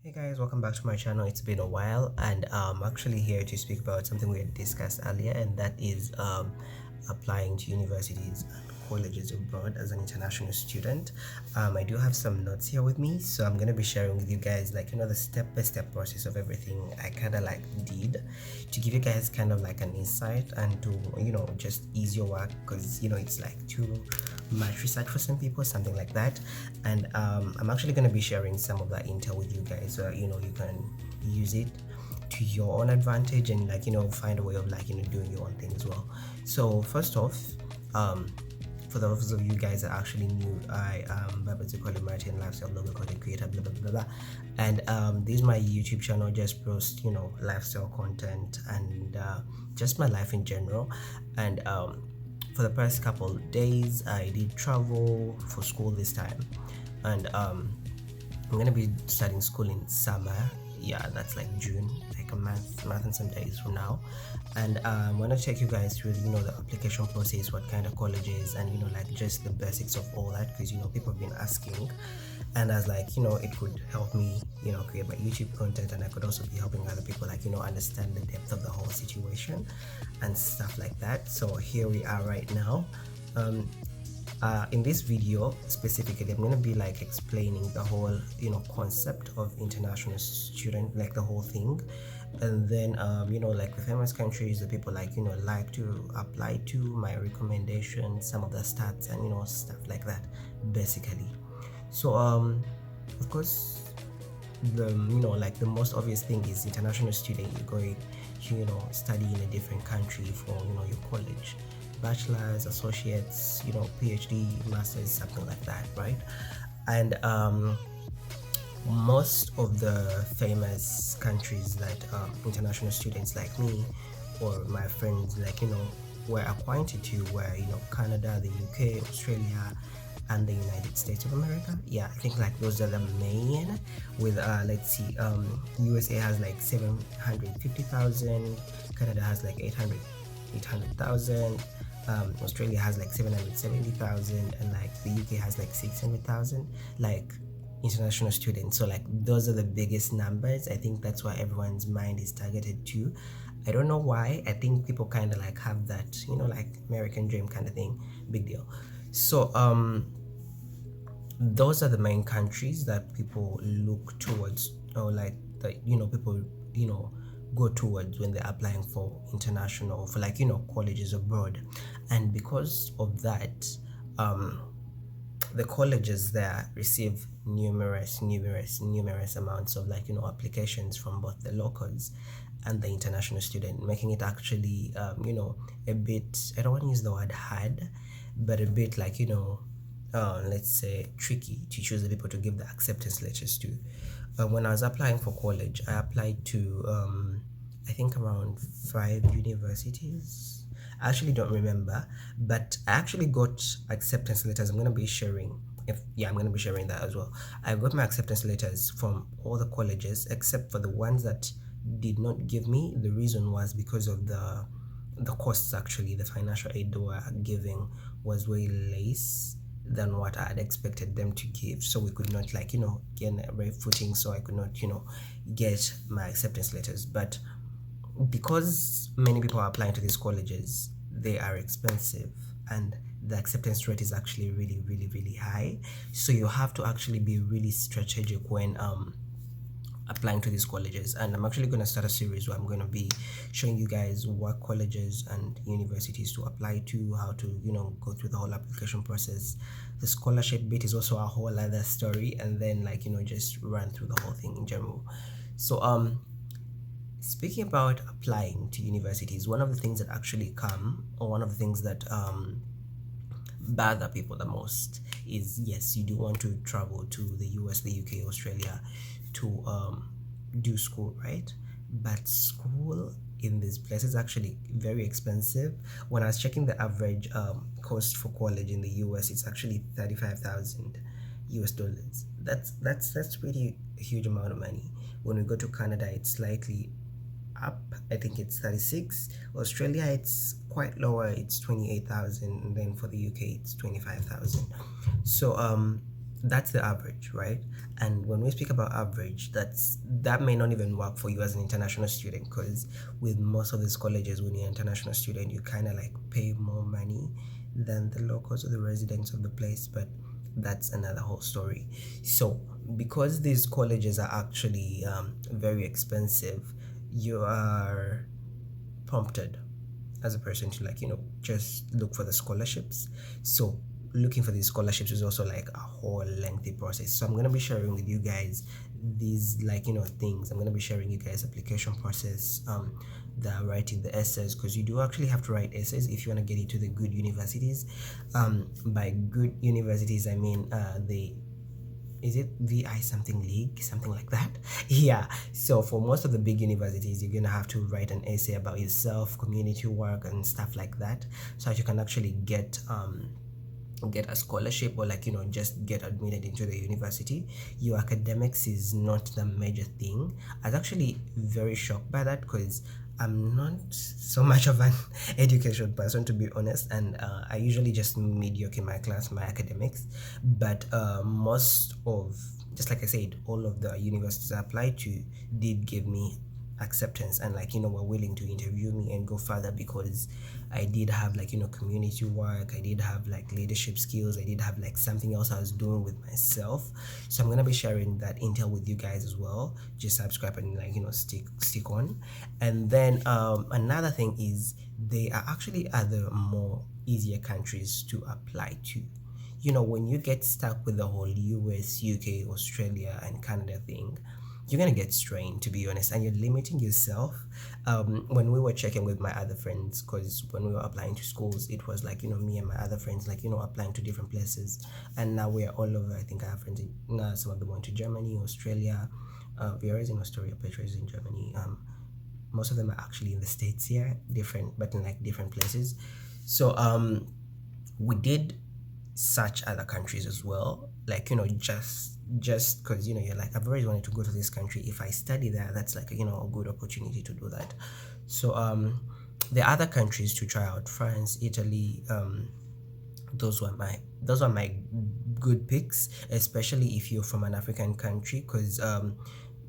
Hey guys, welcome back to my channel. It's been a while, and I'm actually here to speak about something we had discussed earlier, and that is applying to universities and colleges abroad as an international student. I do have some notes here with me, so I'm gonna be sharing with you guys the step-by-step process of everything I kind of did to give you guys kind of like an insight and to just ease your work, because it's like too much research for some people, something like that. And I'm actually going to be sharing some of that intel with you guys, so you can use it to your own advantage and find a way of doing your own thing as well. So first off, for those of you guys that are actually new, I am Kaale Martin, lifestyle blogger, content creator, blah blah blah blah. And this is my YouTube channel. Just post lifestyle content and just my life in general. And for the past couple days, I did travel for school this time, and I'm gonna be starting school in summer. Yeah, that's like June, like a month and some days from now. And I'm gonna take you guys through the application process, what kind of colleges, and just the basics of all that, because people have been asking. And I was like, it could help me create my YouTube content, and I could also be helping other people understand the depth of the whole situation and stuff like that. So here we are right now. In this video specifically, I'm going to be explaining the whole concept of international student, like the whole thing. And then the famous countries that people like to apply to, my recommendations, some of the stats, and stuff like that basically. So of course, the the most obvious thing is international student. You're going to study in a different country for your college, bachelor's, associates, PhD, masters, something like that, right? And most of the famous countries that international students like me or my friends were acquainted to were Canada, the UK, Australia, and the United States of America. Yeah, I think those are the main. With let's see, USA has 750,000, Canada has 800,000, Australia has 770,000, and the UK has 600,000 international students. So those are the biggest numbers. I think that's why everyone's mind is targeted to. I don't know why. I think people kind of have that American dream kind of thing. Big deal. So those are the main countries that people look towards, or people go towards when they're applying for international, for colleges abroad. And because of that, the colleges there receive numerous amounts of applications from both the locals and the international student, making it actually a bit, I don't want to use the word hard, but a bit let's say tricky to choose the people to give the acceptance letters to. When I was applying for college, I applied to I think around 5 universities. I actually don't remember, but I actually got acceptance letters. I'm going to be sharing that as well. I got my acceptance letters from all the colleges except for the ones that did not give me. The reason was because of the costs. Actually, the financial aid they were giving was way less than what I had expected them to give, so we could not get a right footing, so I could not get my acceptance letters. But because many people are applying to these colleges, they are expensive, and the acceptance rate is actually really high, so you have to actually be really strategic when applying to these colleges. And I'm actually going to start a series where I'm going to be showing you guys what colleges and universities to apply to, how to go through the whole application process. The scholarship bit is also a whole other story, and then just run through the whole thing in general. So speaking about applying to universities, one of the things that actually one of the things that bother people the most is, yes, you do want to travel to the US, the UK, Australia to do school, right? But school in these places is actually very expensive. When I was checking the average cost for college in the US, it's actually 35,000 US dollars. That's pretty huge amount of money. When we go to Canada, it's slightly up. I think it's 36. Australia, it's quite lower, it's 28,000, and then for the UK it's 25,000. So That's the average, right? And when we speak about average, that may not even work for you as an international student, because with most of these colleges, when you're an international student, you kind of like pay more money than the locals or the residents of the place. But that's another whole story. So because these colleges are actually very expensive, you are prompted as a person to, like, just look for the scholarships. So looking for these scholarships is also like a whole lengthy process. So I'm going to be sharing with you guys these, like, things. I'm going to be sharing you guys application process, the writing the essays, because you do actually have to write essays if you want to get into the good universities. By good universities, I mean the is it VI something league, something like that? Yeah. So for most of the big universities, you're gonna have to write an essay about yourself, community work, and stuff like that, so that you can actually get a scholarship, or, like, just get admitted into the university. Your academics is not the major thing. I was actually very shocked by that, because I'm not so much of an education person, to be honest, and I usually just mediocre in my class, my academics. But most of, just like I said, all of the universities I applied to did give me acceptance, and, like, were willing to interview me and go further, because I did have, like, community work, I did have, like, leadership skills, I did have, like, something else I was doing with myself. So I'm gonna be sharing that intel with you guys as well. Just subscribe and, like, stick on. And then another thing is, they are actually other more easier countries to apply to. When you get stuck with the whole US, UK, Australia, and Canada thing, you're gonna get strained, to be honest, and you're limiting yourself. When we were checking with my other friends, because when we were applying to schools, it was like, me and my other friends, like, applying to different places, and now we are all over. I think I have friends in, some of them went to Germany, Australia. Vera is in Australia, Petra is in Germany. Most of them are actually in the States here, different, but in, like, different places. So we did search other countries as well, like, just because, you're like, I've always wanted to go to this country. If I study there, that's like, a good opportunity to do that. So the other countries to try out: France, Italy. Those are my good picks, especially if you're from an African country, because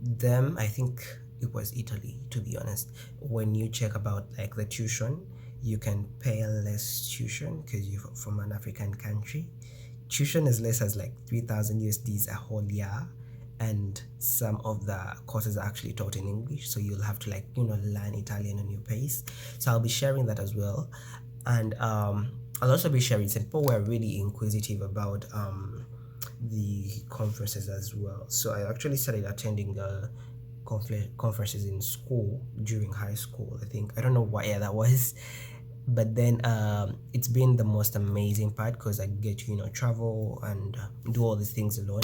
them I think it was Italy, to be honest. When you check about, like, the tuition, you can pay less tuition because you're from an African country. Tuition is less as like 3,000 USDs a whole year, and some of the courses are actually taught in English, so you'll have to, like, learn Italian on your pace. So I'll be sharing that as well. And I'll also be sharing, some people were really inquisitive about the conferences as well. So I actually started attending the conferences in school during high school. I don't know what year that was, but then it's been the most amazing part, because I get to, travel and do all these things alone.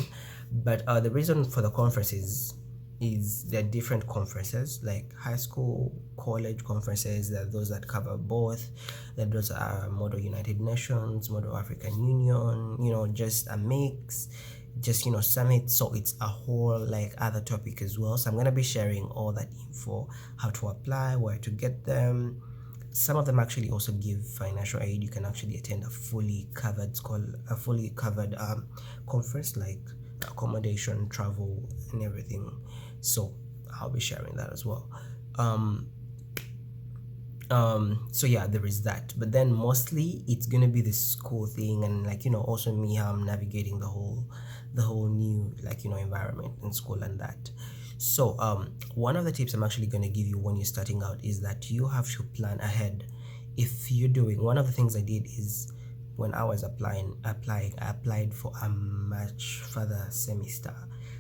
But the reason for the conferences is there are different conferences, like high school, college conferences. There are those that cover both. There are those that are Model United Nations, Model African Union, just a mix, just, summit. So it's a whole, like, other topic as well. So I'm going to be sharing all that info: how to apply, where to get them. Some of them actually also give financial aid. You can actually attend a fully covered conference, like accommodation, travel, and everything. So I'll be sharing that as well. So yeah, there is that. But then mostly it's gonna be the school thing, and, like, also me, how I'm navigating the whole new, like, environment in school and that. So one of the tips I'm actually going to give you when you're starting out is that you have to plan ahead. If you're doing, one of the things I did is, when I was I applied for a much further semester,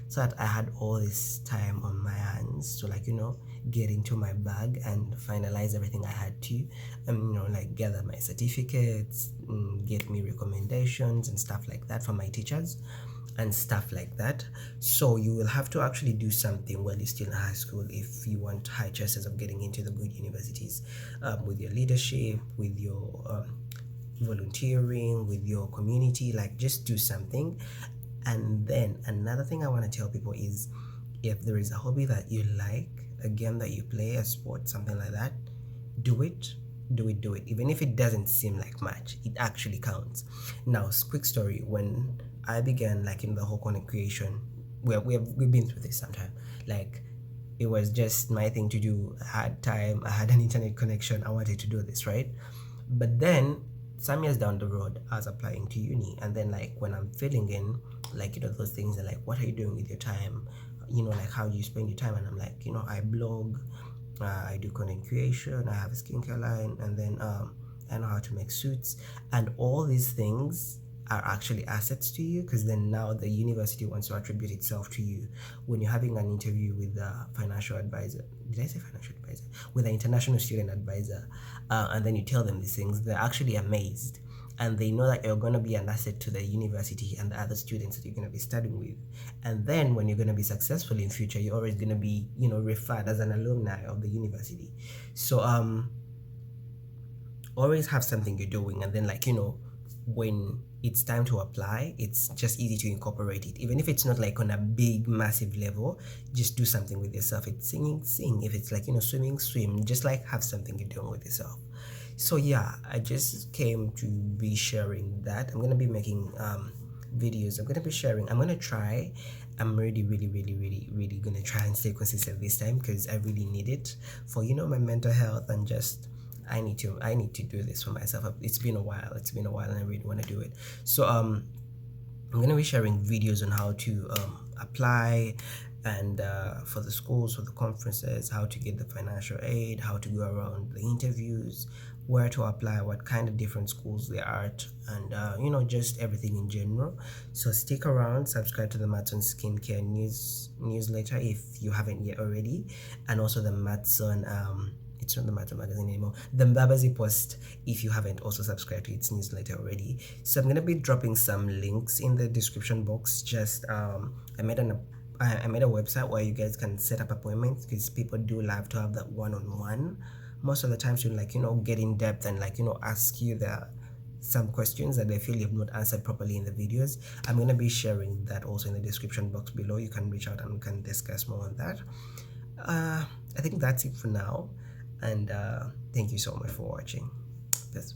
so that I had all this time on my hands to, like, get into my bag and finalize everything I had to, like, gather my certificates, get me recommendations and stuff like that from my teachers and stuff like that. So you will have to actually do something while you're still in high school if you want high chances of getting into the good universities, with your leadership, with your volunteering, with your community. Like, just do something. And then another thing I want to tell people is, if there is a hobby that you like, a game that you play, a sport, something like that, do it. Even if it doesn't seem like much, it actually counts. Now, quick story: when I began like in the whole content creation. We've been through this sometime. Like it was just my thing to do. I had time, I had an internet connection, I wanted to do this, right? But then some years down the road, I was applying to uni, and then like when I'm filling in, like those things are like, what are you doing with your time? Like how do you spend your time? And I'm like, I blog, I do content creation, I have a skincare line, and then I know how to make suits, and all these things are actually assets to you, because then now the university wants to attribute itself to you when you're having an interview with the financial advisor. Did I say financial advisor? With an international student advisor, and then you tell them these things, they're actually amazed, and they know that you're going to be an asset to the university and the other students that you're going to be studying with. And then when you're going to be successful in future, you're always going to be referred as an alumni of the university. So always have something you're doing, and then when it's time to apply, it's just easy to incorporate it, even if it's not like on a big massive level. Just do something with yourself. It's singing, sing. If it's like swimming, swim. Just like have something you're doing with yourself. So yeah, I just came to be sharing that. I'm gonna be making videos. I'm gonna be sharing. I'm gonna try. I'm really, really, really, really, really gonna try and stay consistent this time, because I really need it for my mental health, and just I need to do this for myself. It's been a while, and I really want to do it. So I'm gonna be sharing videos on how to apply, and for the schools, for the conferences, how to get the financial aid, how to go around the interviews, where to apply, what kind of different schools there are, and just everything in general. So stick around, subscribe to the Mattson Skincare newsletter if you haven't yet already, and also the Mattson it's not the Matter magazine anymore, the Mbabazi Post, if you haven't also subscribed to its newsletter already. So I'm gonna be dropping some links in the description box. Just I made a website where you guys can set up appointments, because people do love to have that one-on-one. Most of the times you get in depth and ask you some questions that they feel you've not answered properly in the videos. I'm gonna be sharing that also in the description box below. You can reach out and we can discuss more on that. I think that's it for now, and thank you so much for watching this.